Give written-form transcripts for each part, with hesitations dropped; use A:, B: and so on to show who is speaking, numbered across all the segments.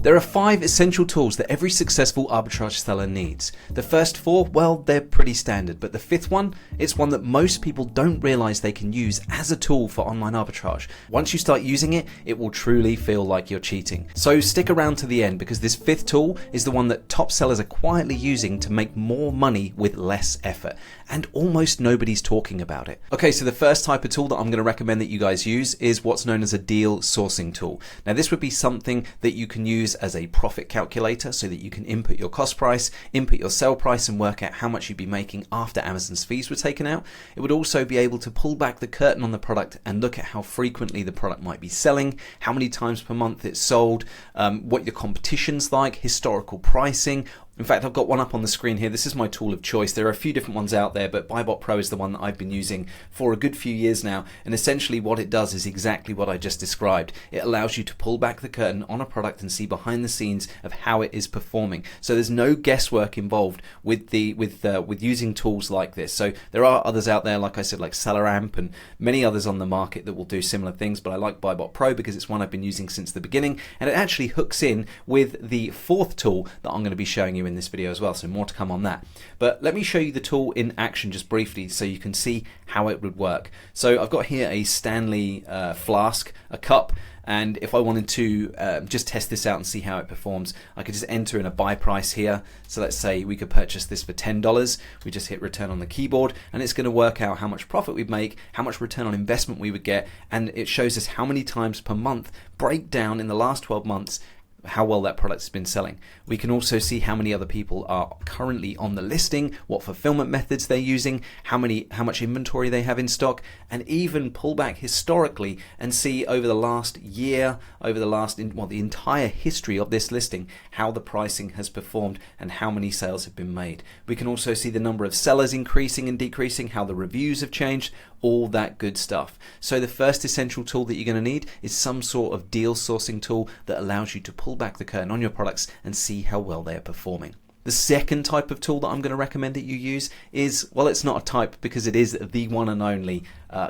A: There are 5 essential tools that every successful arbitrage seller needs. The first 4, well, they're pretty standard, but the 5th one, it's one that most people don't realize they can use as a tool for online arbitrage. Once you start using it, it will truly feel like you're cheating. So stick around to the end, because this 5th tool is the one that top sellers are quietly using to make more money with less effort, and almost nobody's talking about it. Okay, so the first type of tool that I'm going to recommend that you guys use is what's known as a deal sourcing tool. Now, this would be something that you can use as a profit calculator so that you can input your cost price, input your sell price, and work out how much you'd be making after Amazon's fees were taken out. It would also be able to pull back the curtain on the product and look at how frequently the product might be selling, how many times per month it's sold, what your competition's like, historical pricing. In fact, I've got one up on the screen here. This is my tool of choice. There are a few different ones out there, but BuyBot Pro is the one that I've been using for a good few years now. And essentially what it does is exactly what I just described. It allows you to pull back the curtain on a product and see behind the scenes of how it is performing. So there's no guesswork involved with using tools like this. So there are others out there, like I said, like SellerAmp and many others on the market that will do similar things, but I like BuyBot Pro because it's one I've been using since the beginning, and it actually hooks in with the 4th tool that I'm going to be showing you in this video as well, so more to come on that. But let me show you the tool in action just briefly so you can see how it would work. So I've got here a Stanley flask, a cup, and if I wanted to just test this out and see how it performs, I could just enter in a buy price here. So let's say we could purchase this for $10. We just hit return on the keyboard, and it's going to work out how much profit we'd make, how much return on investment we would get, and it shows us how many times per month, breakdown in the last 12 months, how well that product has been selling. We can also see how many other people are currently on the listing, what fulfillment methods they're using, how much inventory they have in stock, and even pull back historically and see over the last year, over the entire history of this listing, how the pricing has performed and how many sales have been made. We can also see the number of sellers increasing and decreasing, how the reviews have changed, all that good stuff. So the first essential tool that you're going to need is some sort of deal sourcing tool that allows you to pull back the curtain on your products and see how well they are performing. The second type of tool that I'm going to recommend that you use is, well, it's not a type because it is the one and only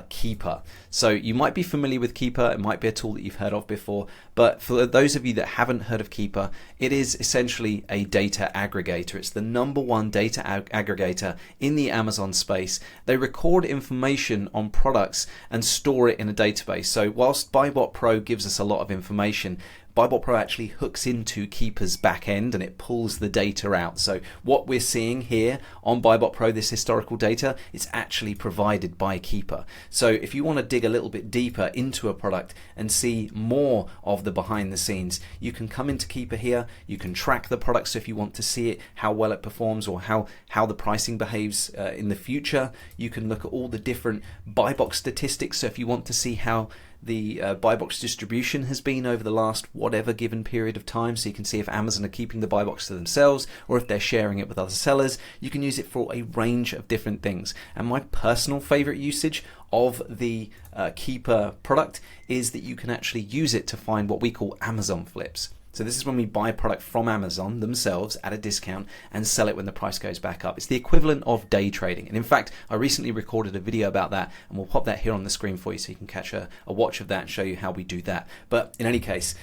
A: Keeper. So you might be familiar with Keeper. It might be a tool that you've heard of before, but for those of you that haven't heard of Keeper, it is essentially a data aggregator. It's the #1 data aggregator in the Amazon space. They record information on products and store it in a database. So whilst BuyBot Pro gives us a lot of information, BuyBot Pro actually hooks into Keeper's back end and it pulls the data out. So what we're seeing here on BuyBot Pro, this historical data, is actually provided by Keeper. So if you want to dig a little bit deeper into a product and see more of the behind the scenes, you can come into Keeper here. You can track the product, so if you want to see it, how well it performs or how the pricing behaves in the future. You can look at all the different buy box statistics, so if you want to see how the buy box distribution has been over the last whatever given period of time, so you can see if Amazon are keeping the buy box to themselves or if they're sharing it with other sellers. You can use it for a range of different things, and my personal favorite usage of the Keeper product is that you can actually use it to find what we call Amazon flips. So this is when we buy a product from Amazon themselves at a discount and sell it when the price goes back up. It's the equivalent of day trading. And in fact, I recently recorded a video about that, and we'll pop that here on the screen for you so you can catch a watch of that and show you how we do that. But in any case,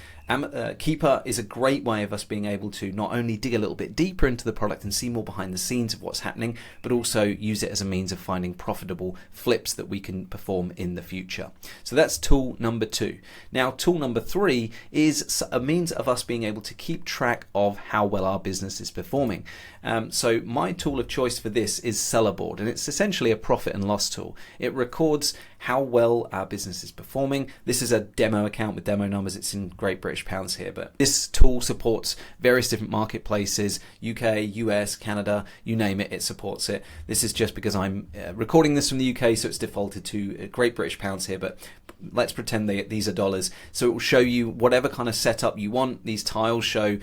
A: Keeper is a great way of us being able to not only dig a little bit deeper into the product and see more behind the scenes of what's happening, but also use it as a means of finding profitable flips that we can perform in the future. So that's tool number 2. Now, tool number 3 is a means of us being able to keep track of how well our business is performing. So my tool of choice for this is Sellerboard, and it's essentially a profit and loss tool. It records how well our business is performing. This is a demo account with demo numbers. It's in Great British pounds here, but this tool supports various different marketplaces, UK, US, Canada, you name it, it supports it. This is just because I'm recording this from the UK, so it's defaulted to Great British pounds here, but let's pretend these are dollars. So it will show you whatever kind of setup you want. These tiles show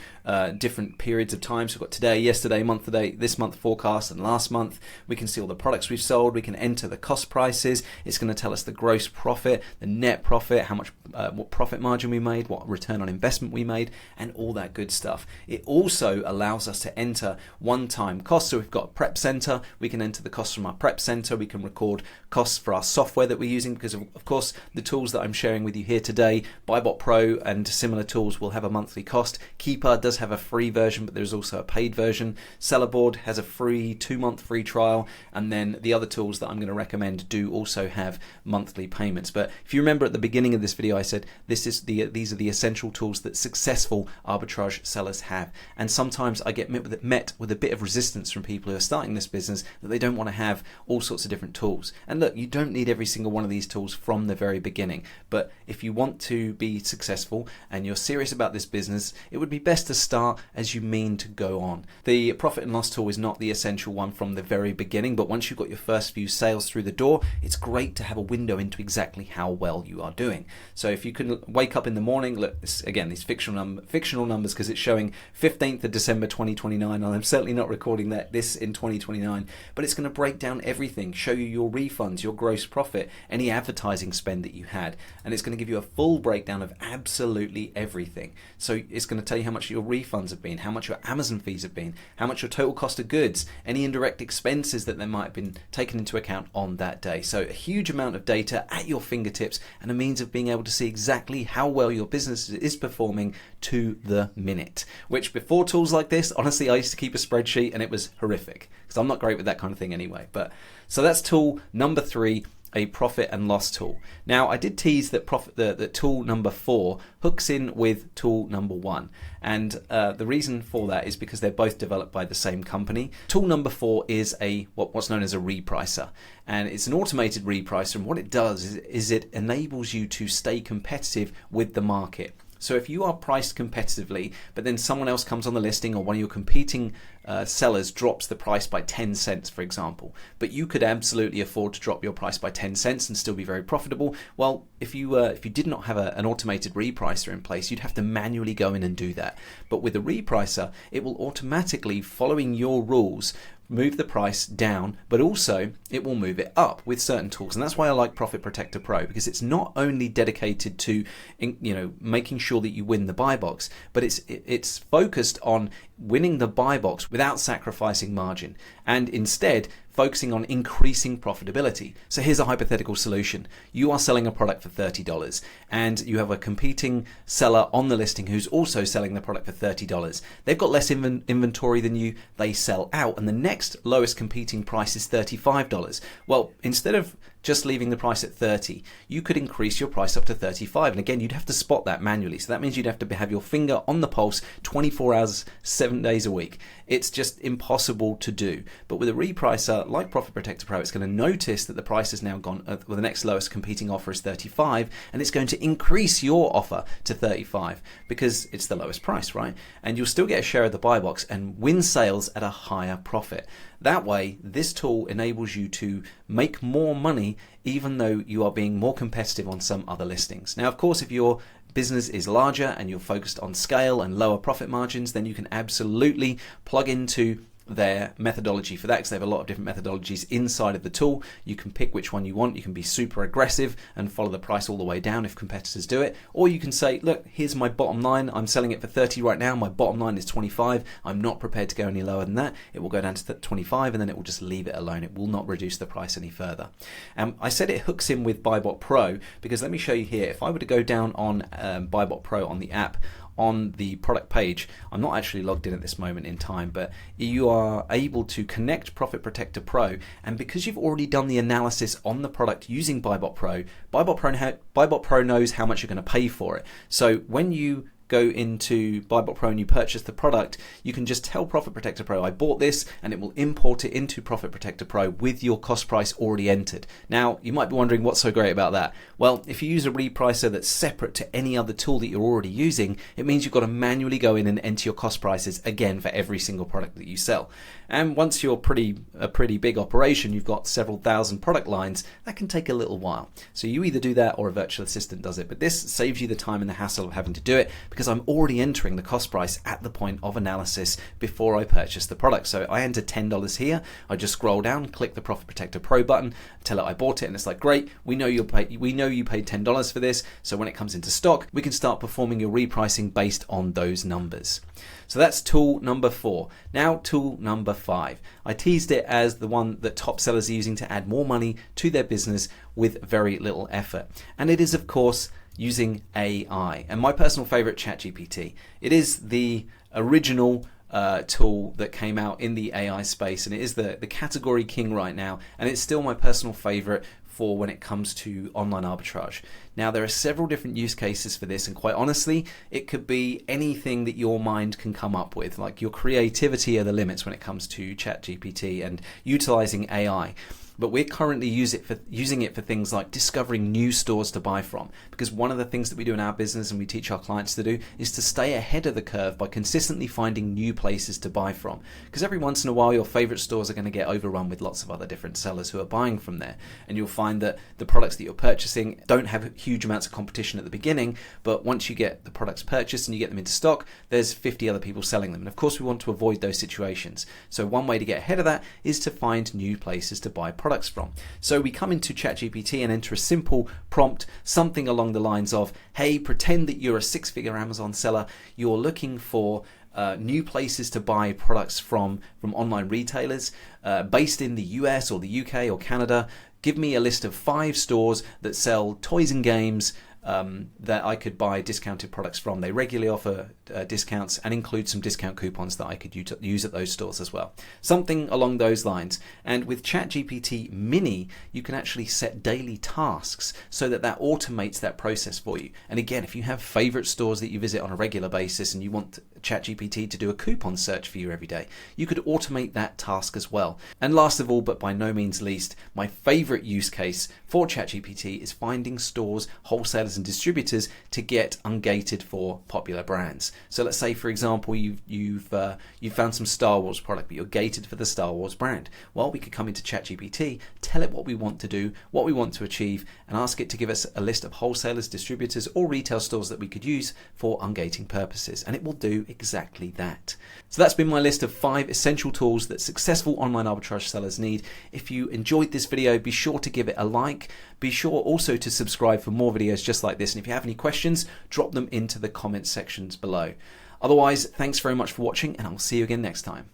A: different periods of time. So we've got today, yesterday, month to date, this month forecast, and last month. We can see all the products we've sold. We can enter the cost prices. It's going to tell us the gross profit, the net profit, how much, what profit margin we made, what return on investment we made, and all that good stuff. It also allows us to enter one-time costs. So we've got a prep center, we can enter the costs from our prep center, we can record costs for our software that we're using, because of course the tools that I'm sharing with you here today, BuyBot Pro and similar tools, will have a monthly cost. Keeper does have a free version, but there's also a paid version. Sellerboard has a free 2-month free trial, and then the other tools that I'm going to recommend do also have monthly payments. But if you remember at the beginning of this video, I said these are the essential tools that successful arbitrage sellers have. And sometimes I get met with a bit of resistance from people who are starting this business, that they don't want to have all sorts of different tools. And look, you don't need every single one of these tools from the very beginning, but if you want to be successful and you're serious about this business, it would be best to start as you mean to go on. The profit and loss tool is not the essential one from the very beginning, but once you've got your first few sales through the door, it's great to have a window into exactly how well you are doing. So if you can wake up in the morning, look, again, these fictional numbers, because it's showing 15th of December 2029, and I'm certainly not recording this in 2029, but it's going to break down everything, show you your refunds, your gross profit, any advertising spend that you had, and it's going to give you a full breakdown of absolutely everything. So it's going to tell you how much your refunds have been, how much your Amazon fees have been, how much your total cost of goods, any indirect expenses that there might have been taken into account on that day. So a huge amount of data at your fingertips, and a means of being able to see exactly how well your business is performing to the minute. Which, before tools like this, honestly, I used to keep a spreadsheet and it was horrific, because I'm not great with that kind of thing anyway. But so that's tool number 3, a profit and loss tool. Now, I did tease that that tool number 4 hooks in with tool number 1, and the reason for that is because they're both developed by the same company. Tool number 4 is what's known as a repricer, and it's an automated repricer, and what it does is it enables you to stay competitive with the market. So if you are priced competitively, but then someone else comes on the listing, or one of your competing sellers drops the price by 10 cents, for example, but you could absolutely afford to drop your price by 10 cents and still be very profitable. Well, if you did not have an automated repricer in place, you'd have to manually go in and do that. But with a repricer, it will automatically, following your rules, move the price down, but also it will move it up with certain tools. And that's why I like Profit Protector Pro, because it's not only dedicated to making sure that you win the buy box, but it's focused on winning the buy box without sacrificing margin, and instead focusing on increasing profitability. So here's a hypothetical solution. You are selling a product for $30, and you have a competing seller on the listing who's also selling the product for $30. They've got less inventory than you, they sell out, and the next lowest competing price is $35. Well, instead of just leaving the price at 30, you could increase your price up to 35. And again, you'd have to spot that manually. So that means you'd have to have your finger on the pulse 24 hours, 7 days a week. It's just impossible to do. But with a repricer like Profit Protector Pro, it's going to notice that the price has now gone, well, the next lowest competing offer is 35, and it's going to increase your offer to 35 because it's the lowest price, right? And you'll still get a share of the buy box and win sales at a higher profit. That way, this tool enables you to make more money even though you are being more competitive on some other listings. Now, of course, if your business is larger and you're focused on scale and lower profit margins, then you can absolutely plug into their methodology for that, because they have a lot of different methodologies inside of the tool. You can pick which one you want. You can be super aggressive and follow the price all the way down if competitors do it, or you can say, look, here's my bottom line. I'm selling it for 30 right now. My bottom line is 25. I'm not prepared to go any lower than that. It will go down to 25, and then it will just leave it alone. It will not reduce the price any further. I said it hooks in with BuyBot Pro because let me show you here. If I were to go down on BuyBot Pro on the app, on the product page, I'm not actually logged in at this moment in time, but you are able to connect Profit Protector Pro, and because you've already done the analysis on the product using BuyBot Pro, BuyBot Pro knows how much you're going to pay for it. So when you go into BuyBot Pro and you purchase the product, you can just tell Profit Protector Pro, I bought this, and it will import it into Profit Protector Pro with your cost price already entered. Now, you might be wondering what's so great about that. Well, if you use a repricer that's separate to any other tool that you're already using, it means you've got to manually go in and enter your cost prices again for every single product that you sell. And once you're a pretty big operation, you've got several thousand product lines, that can take a little while. So you either do that or a virtual assistant does it, but this saves you the time and the hassle of having to do it, because because I'm already entering the cost price at the point of analysis before I purchase the product. So I enter $10 here, I just scroll down, click the Profit Protector Pro button, tell it I bought it, and it's like, great, we know you paid $10 for this, so when it comes into stock, we can start performing your repricing based on those numbers. So that's tool number 4. Now tool number 5. I teased it as the one that top sellers are using to add more money to their business with very little effort. And it is, of course, using AI. And my personal favorite, ChatGPT. It is the original tool that came out in the AI space, and it is the category king right now, and it's still my personal favorite for when it comes to online arbitrage. Now, there are several different use cases for this, and quite honestly, it could be anything that your mind can come up with. Like, your creativity are the limits when it comes to ChatGPT and utilizing AI. But we're currently using it for things like discovering new stores to buy from, because one of the things that we do in our business and we teach our clients to do is to stay ahead of the curve by consistently finding new places to buy from, because every once in a while your favorite stores are going to get overrun with lots of other different sellers who are buying from there, and you'll find that the products that you're purchasing don't have huge amounts of competition at the beginning, but once you get the products purchased and you get them into stock, there's 50 other people selling them, and of course we want to avoid those situations. So one way to get ahead of that is to find new places to buy products from. So we come into ChatGPT and enter a simple prompt, something along the lines of, hey, pretend that you're a 6-figure Amazon seller, you're looking for new places to buy products from online retailers based in the US or the UK or Canada. Give me a list of 5 stores that sell toys and games that I could buy discounted products from. They regularly offer discounts and include some discount coupons that I could use at those stores as well. Something along those lines. And with ChatGPT Mini, you can actually set daily tasks so that automates that process for you. And again, if you have favorite stores that you visit on a regular basis and you want ChatGPT to do a coupon search for you every day, you could automate that task as well. And last of all, but by no means least, my favorite use case for ChatGPT is finding stores, wholesalers and distributors to get ungated for popular brands. So let's say, for example, you've found some Star Wars product, but you're gated for the Star Wars brand. Well, we could come into ChatGPT, tell it what we want to do, what we want to achieve, and ask it to give us a list of wholesalers, distributors, or retail stores that we could use for ungating purposes, and it will do exactly that. So that's been my list of 5 essential tools that successful online arbitrage sellers need. If you enjoyed this video, be sure to give it a like. Be sure also to subscribe for more videos just like this, and if you have any questions, drop them into the comment sections below. Otherwise, thanks very much for watching, and I'll see you again next time.